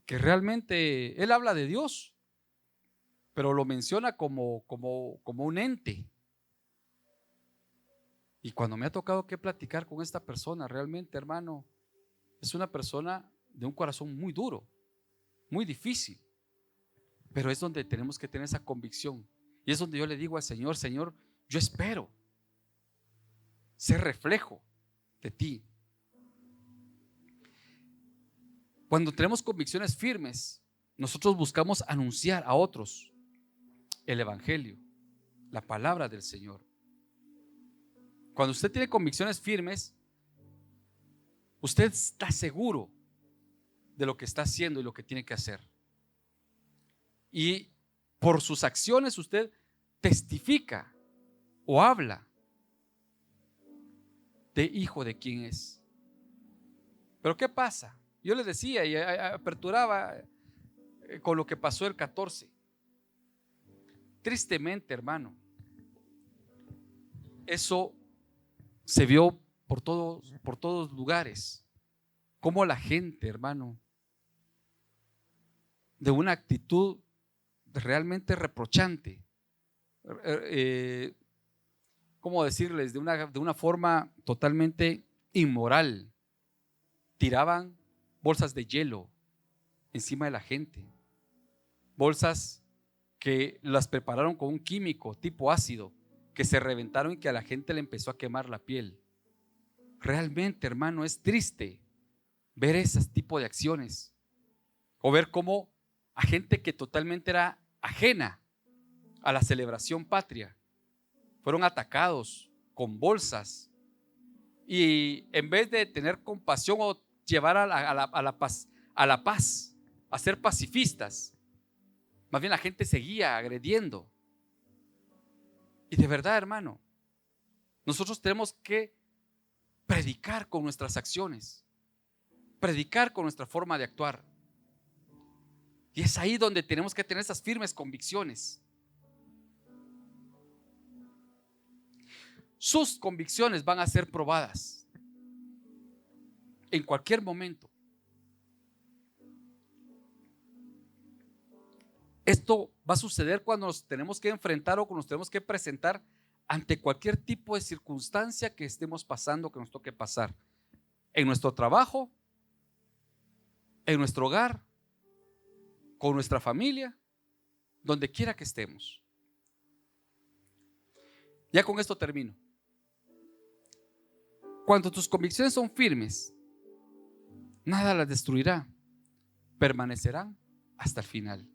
realmente, él habla de Dios, pero lo menciona como un ente. Y cuando me ha tocado que platicar con esta persona, realmente, hermano, es una persona de un corazón muy duro, muy difícil, pero es donde tenemos que tener esa convicción. Y es donde yo le digo al Señor, Señor, yo espero ser reflejo de ti. Cuando tenemos convicciones firmes, nosotros buscamos anunciar a otros el evangelio, la palabra del Señor. Cuando usted tiene convicciones firmes, usted está seguro de lo que está haciendo y lo que tiene que hacer. Y por sus acciones usted testifica o habla de hijo de quién es. Pero ¿qué pasa? Yo les decía y aperturaba con lo que pasó el 14. Tristemente, hermano, eso se vio por todos lugares. Como la gente, hermano, de una actitud realmente reprochante, ¿cómo decirles? De una forma totalmente inmoral, tiraban bolsas de hielo encima de la gente, bolsas que las prepararon con un químico tipo ácido, que se reventaron y que a la gente le empezó a quemar la piel. Realmente, hermano, es triste ver ese tipo de acciones, o ver cómo a gente que totalmente era ajena a la celebración patria fueron atacados con bolsas, y en vez de tener compasión o llevar a la paz, a ser pacifistas, más bien la gente seguía agrediendo. Y de verdad, hermano, nosotros tenemos que predicar con nuestras acciones, predicar con nuestra forma de actuar. Y es ahí donde tenemos que tener esas firmes convicciones. Sus convicciones van a ser probadas en cualquier momento. Esto va a suceder cuando nos tenemos que enfrentar o cuando nos tenemos que presentar ante cualquier tipo de circunstancia que estemos pasando, que nos toque pasar. En nuestro trabajo, en nuestro hogar, con nuestra familia, donde quiera que estemos. Ya con esto termino. Cuando tus convicciones son firmes, nada las destruirá, permanecerán hasta el final.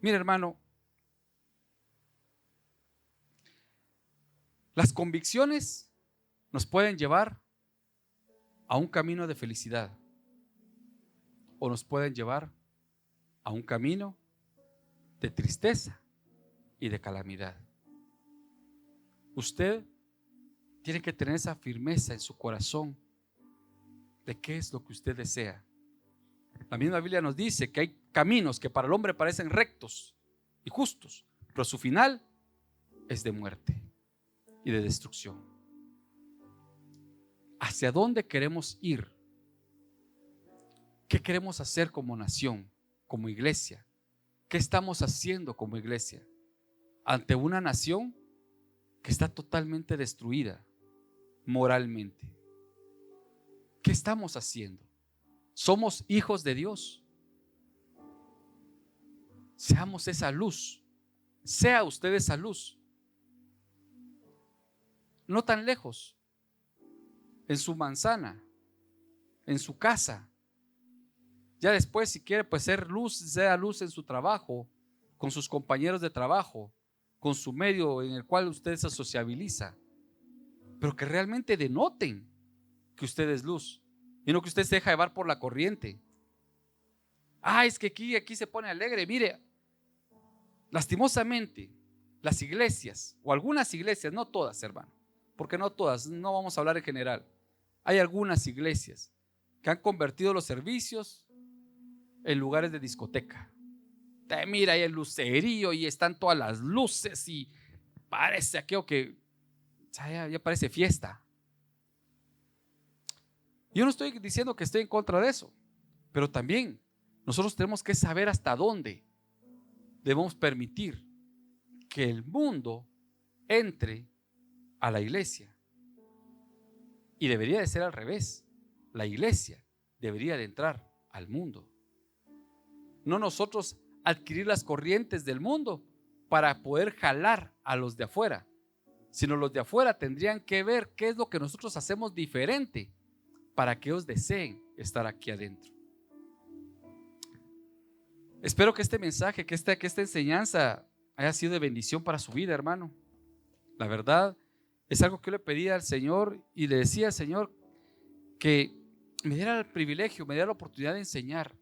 Mira, hermano, las convicciones nos pueden llevar a un camino de felicidad o nos pueden llevar a un camino de tristeza y de calamidad. Usted tiene que tener esa firmeza en su corazón de qué es lo que usted desea. La misma Biblia nos dice que hay caminos que para el hombre parecen rectos y justos, pero su final es de muerte y de destrucción. ¿Hacia dónde queremos ir? ¿Qué queremos hacer como nación, como iglesia? ¿Qué estamos haciendo como iglesia ante una nación que está totalmente destruida moralmente? ¿Qué estamos haciendo? Somos hijos de Dios. Seamos esa luz. Sea usted esa luz. No tan lejos, en su manzana, en su casa. Ya después, si quiere, pues ser luz, sea luz en su trabajo, con sus compañeros de trabajo, con su medio en el cual usted se sociabiliza, pero que realmente denoten que usted es luz y no que usted se deja llevar por la corriente. Es que aquí se pone alegre. Mire, lastimosamente las iglesias, o algunas iglesias, no todas, hermano, porque no todas, no vamos a hablar en general, hay algunas iglesias que han convertido los servicios en lugares de discoteca. Mira, hay el lucerío y están todas las luces y parece aquello que ya parece fiesta. Yo no estoy diciendo que estoy en contra de eso, pero también nosotros tenemos que saber hasta dónde debemos permitir que el mundo entre a la iglesia. Y debería de ser al revés. La iglesia debería de entrar al mundo. No nosotros adquirir las corrientes del mundo para poder jalar a los de afuera, sino los de afuera tendrían que ver qué es lo que nosotros hacemos diferente para que ellos deseen estar aquí adentro. Espero que este mensaje, que esta enseñanza haya sido de bendición para su vida, hermano. La verdad es algo que yo le pedía al Señor y le decía al Señor que me diera el privilegio, me diera la oportunidad de enseñar,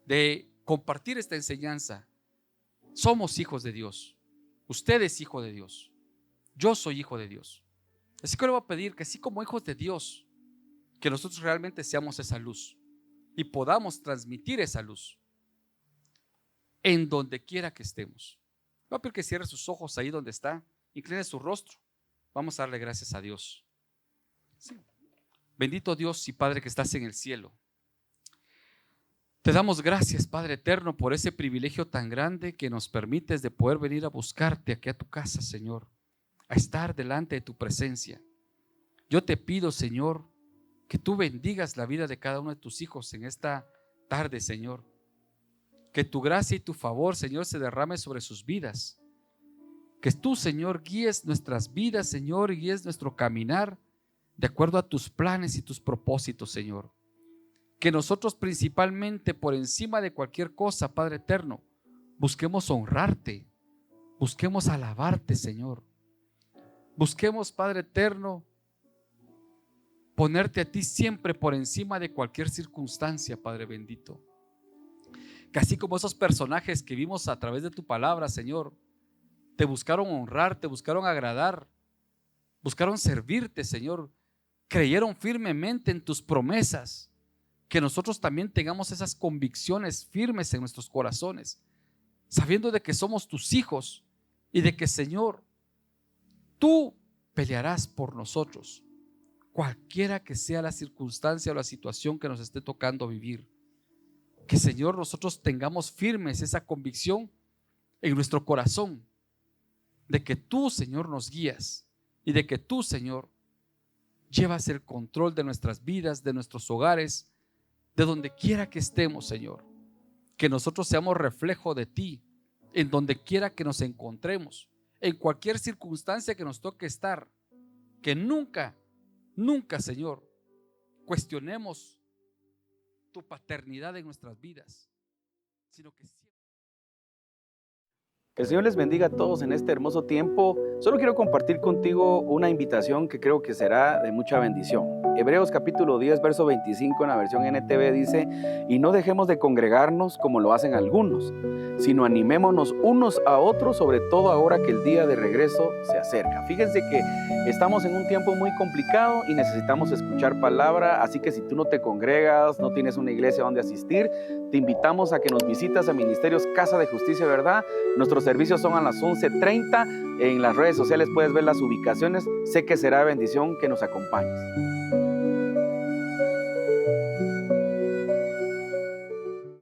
de compartir esta enseñanza. Somos hijos de Dios. Usted es hijo de Dios. Yo soy hijo de Dios. Así que le voy a pedir que así como hijos de Dios, que nosotros realmente seamos esa luz y podamos transmitir esa luz en donde quiera que estemos. Voy a pedir que cierre sus ojos ahí donde está, incline su rostro. Vamos a darle gracias a Dios. Sí. Bendito Dios y Padre que estás en el cielo. Te damos gracias, Padre eterno, por ese privilegio tan grande que nos permites de poder venir a buscarte aquí a tu casa, Señor, a estar delante de tu presencia. Yo te pido, Señor, que tú bendigas la vida de cada uno de tus hijos en esta tarde, Señor. Que tu gracia y tu favor, Señor, se derrame sobre sus vidas. Que tú, Señor, guíes nuestras vidas, Señor, y guíes nuestro caminar de acuerdo a tus planes y tus propósitos, Señor. Que nosotros principalmente, por encima de cualquier cosa, Padre eterno, busquemos honrarte, busquemos alabarte, Señor. Busquemos, Padre eterno, ponerte a ti siempre por encima de cualquier circunstancia, Padre bendito. Que así como esos personajes que vimos a través de tu palabra, Señor, te buscaron honrar, te buscaron agradar, buscaron servirte, Señor, creyeron firmemente en tus promesas. Que nosotros también tengamos esas convicciones firmes en nuestros corazones, sabiendo de que somos tus hijos y de que, Señor, tú pelearás por nosotros, cualquiera que sea la circunstancia o la situación que nos esté tocando vivir. Que, Señor, nosotros tengamos firmes esa convicción en nuestro corazón de que tú, Señor, nos guías y de que tú, Señor, llevas el control de nuestras vidas, de nuestros hogares, de donde quiera que estemos, Señor. Que nosotros seamos reflejo de ti en donde quiera que nos encontremos, en cualquier circunstancia que nos toque estar. Que nunca, Señor, cuestionemos tu paternidad en nuestras vidas, sino que siempre. Que el Señor les bendiga a todos en este hermoso tiempo. Solo quiero compartir contigo una invitación que creo que será de mucha bendición. Hebreos capítulo 10, verso 25 en la versión NTV dice: y no dejemos de congregarnos como lo hacen algunos, sino animémonos unos a otros, sobre todo ahora que el día de regreso se acerca. Fíjense que estamos en un tiempo muy complicado y necesitamos escuchar palabra, así que si tú no te congregas, no tienes una iglesia donde asistir, te invitamos a que nos visitas a Ministerios Casa de Justicia, ¿verdad? Nuestros servicios son a las 11:30. En las redes sociales puedes ver las ubicaciones. Sé que será bendición que nos acompañes.